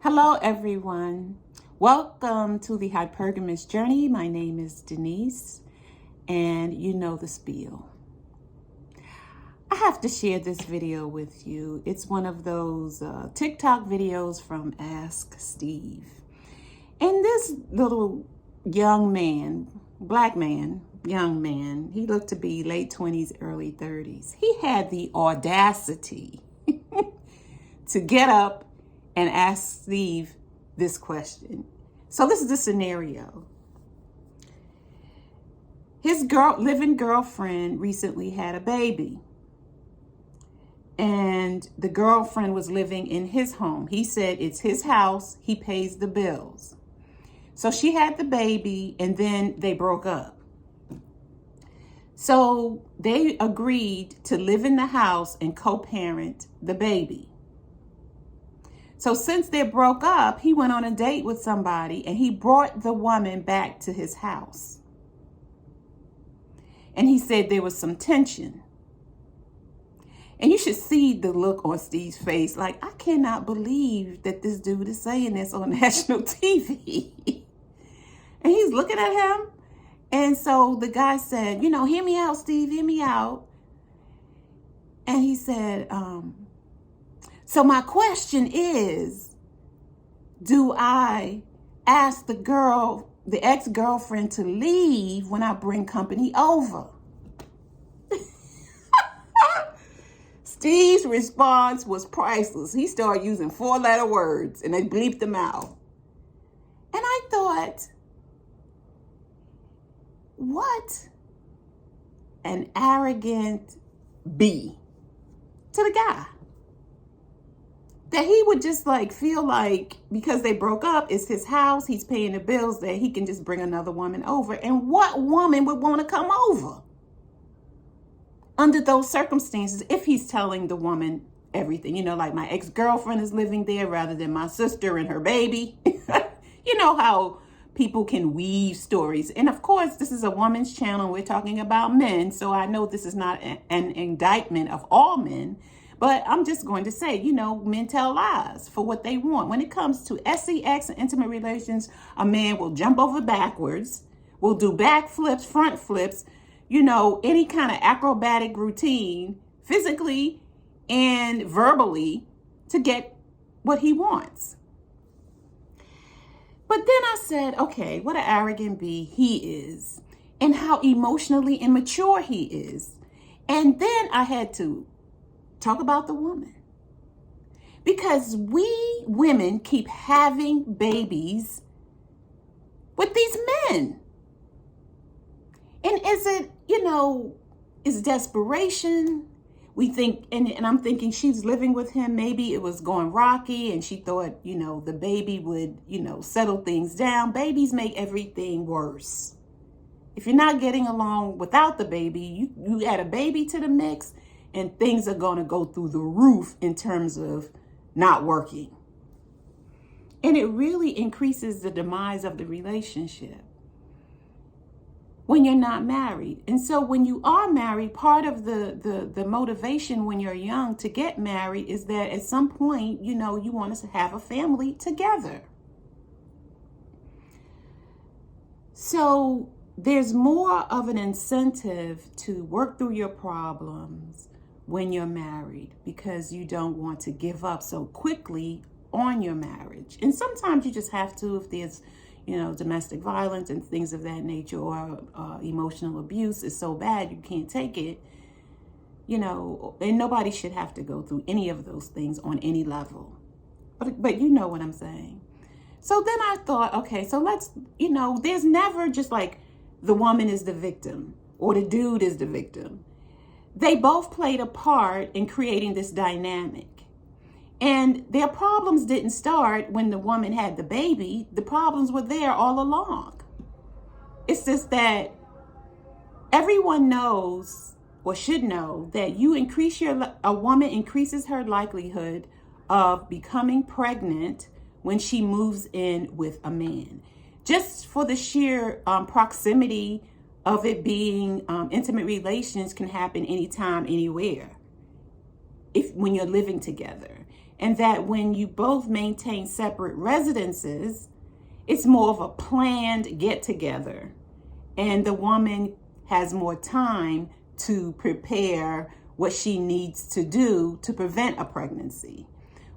Hello, everyone. Welcome to the Hypergamous Journey. My name is Denise, and you know the spiel. I have to share this video with you. It's one of those TikTok videos from Ask Steve. And this little young man, young man, he looked to be late 20s, early 30s. He had the audacity to get up and ask Steve this question. So this is the scenario. His living girlfriend recently had a baby. And the girlfriend was living in his home. He said it's his house, he pays the bills. So she had the baby and then they broke up. So they agreed to live in the house and co-parent the baby. So since they broke up, he went on a date with somebody and he brought the woman back to his house. And he said there was some tension. And you should see the look on Steve's face. Like, I cannot believe that this dude is saying this on national TV. And he's looking at him. And so the guy said, hear me out, Steve, hear me out. And he said, so my question is, do I ask the ex-girlfriend to leave when I bring company over? Steve's response was priceless. He started using 4-letter words and they bleeped them out. And I thought, what an arrogant B to the guy. That he would just feel like because they broke up, it's his house, he's paying the bills, that he can just bring another woman over. And what woman would want to come over under those circumstances if he's telling the woman everything? Like my ex-girlfriend is living there rather than my sister and her baby. You know how people can weave stories. And of course, this is a woman's channel. We're talking about men. So I know this is not an indictment of all men. But I'm just going to say, men tell lies for what they want. When it comes to sex and intimate relations, a man will jump over backwards, will do back flips, front flips, any kind of acrobatic routine, physically and verbally, to get what he wants. But then I said, okay, what an arrogant B he is, and how emotionally immature he is. And then I had to talk about the woman. Because we women keep having babies with these men. And is it, is desperation? We think, and I'm thinking she's living with him. Maybe it was going rocky and she thought, the baby would, settle things down. Babies make everything worse. If you're not getting along without the baby, you add a baby to the mix, and things are going to go through the roof in terms of not working. And it really increases the demise of the relationship when you're not married. And so when you are married, part of the motivation when you're young to get married is that at some point, you want to have a family together. So there's more of an incentive to work through your problems when you're married, because you don't want to give up so quickly on your marriage. And sometimes you just have to, if there's, domestic violence and things of that nature, or emotional abuse is so bad you can't take it, and nobody should have to go through any of those things on any level. But you know what I'm saying. So then I thought, okay, so let's, there's never just the woman is the victim or the dude is the victim. They both played a part in creating this dynamic. And their problems didn't start when the woman had the baby. The problems were there all along. It's just that everyone knows, or should know, that a woman increases her likelihood of becoming pregnant when she moves in with a man. Just for the sheer proximity of it being intimate relations can happen anytime, anywhere, when you're living together. And that when you both maintain separate residences, it's more of a planned get together. And the woman has more time to prepare what she needs to do to prevent a pregnancy.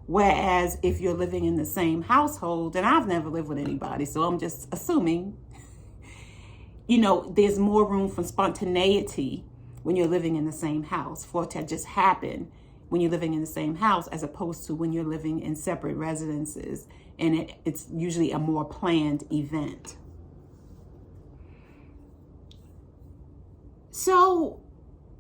Whereas if you're living in the same household, and I've never lived with anybody, so I'm just assuming, there's more room for spontaneity when you're living in the same house, for it to just happen when you're living in the same house, as opposed to when you're living in separate residences, and it's usually a more planned event. So,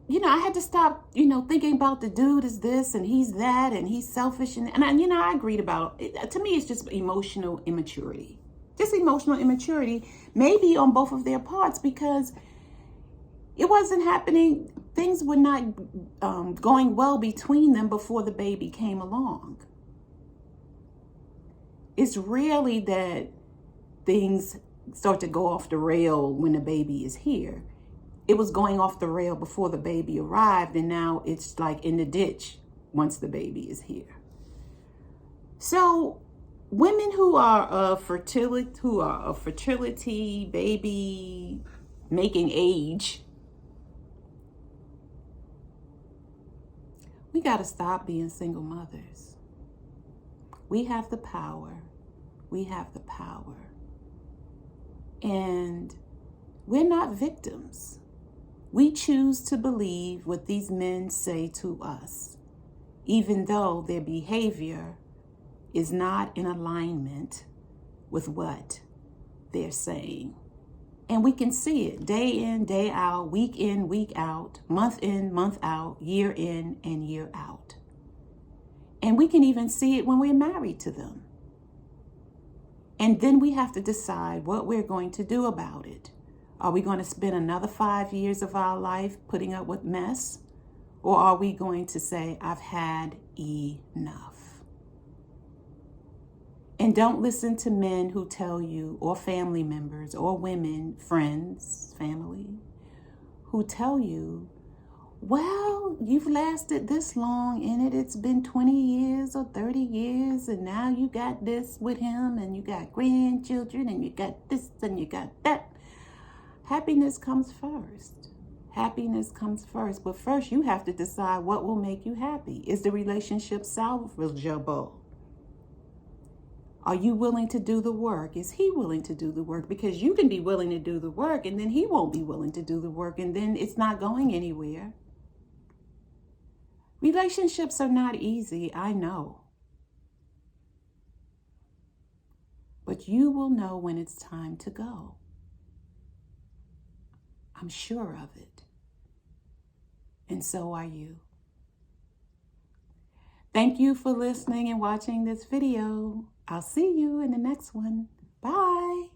I had to stop, thinking about the dude is this and he's that and he's selfish. And I agreed about it. To me, it's just emotional immaturity. Just emotional immaturity, maybe on both of their parts, because it wasn't happening. Things were not going well between them before the baby came along. It's rarely that things start to go off the rail when the baby is here. It was going off the rail before the baby arrived, and now it's like in the ditch once the baby is here. So women who are of fertility, baby making age, we got to stop being single mothers. We have the power. We have the power. And we're not victims. We choose to believe what these men say to us, even though their behavior is not in alignment with what they're saying. And we can see it day in, day out, week in, week out, month in, month out, year in and year out. And we can even see it when we're married to them. And then we have to decide what we're going to do about it. Are we going to spend another 5 years of our life putting up with mess? Or are we going to say, I've had enough? And don't listen to men who tell you, or family members, or women, friends, family, who tell you, well, you've lasted this long in it. It's been 20 years or 30 years, and now you got this with him, and you got grandchildren, and you got this, and you got that. Happiness comes first. Happiness comes first. But first, you have to decide what will make you happy. Is the relationship salvageable? Are you willing to do the work? Is he willing to do the work? Because you can be willing to do the work, and then he won't be willing to do the work, and then it's not going anywhere. Relationships are not easy, I know. But you will know when it's time to go. I'm sure of it. And so are you. Thank you for listening and watching this video. I'll see you in the next one. Bye.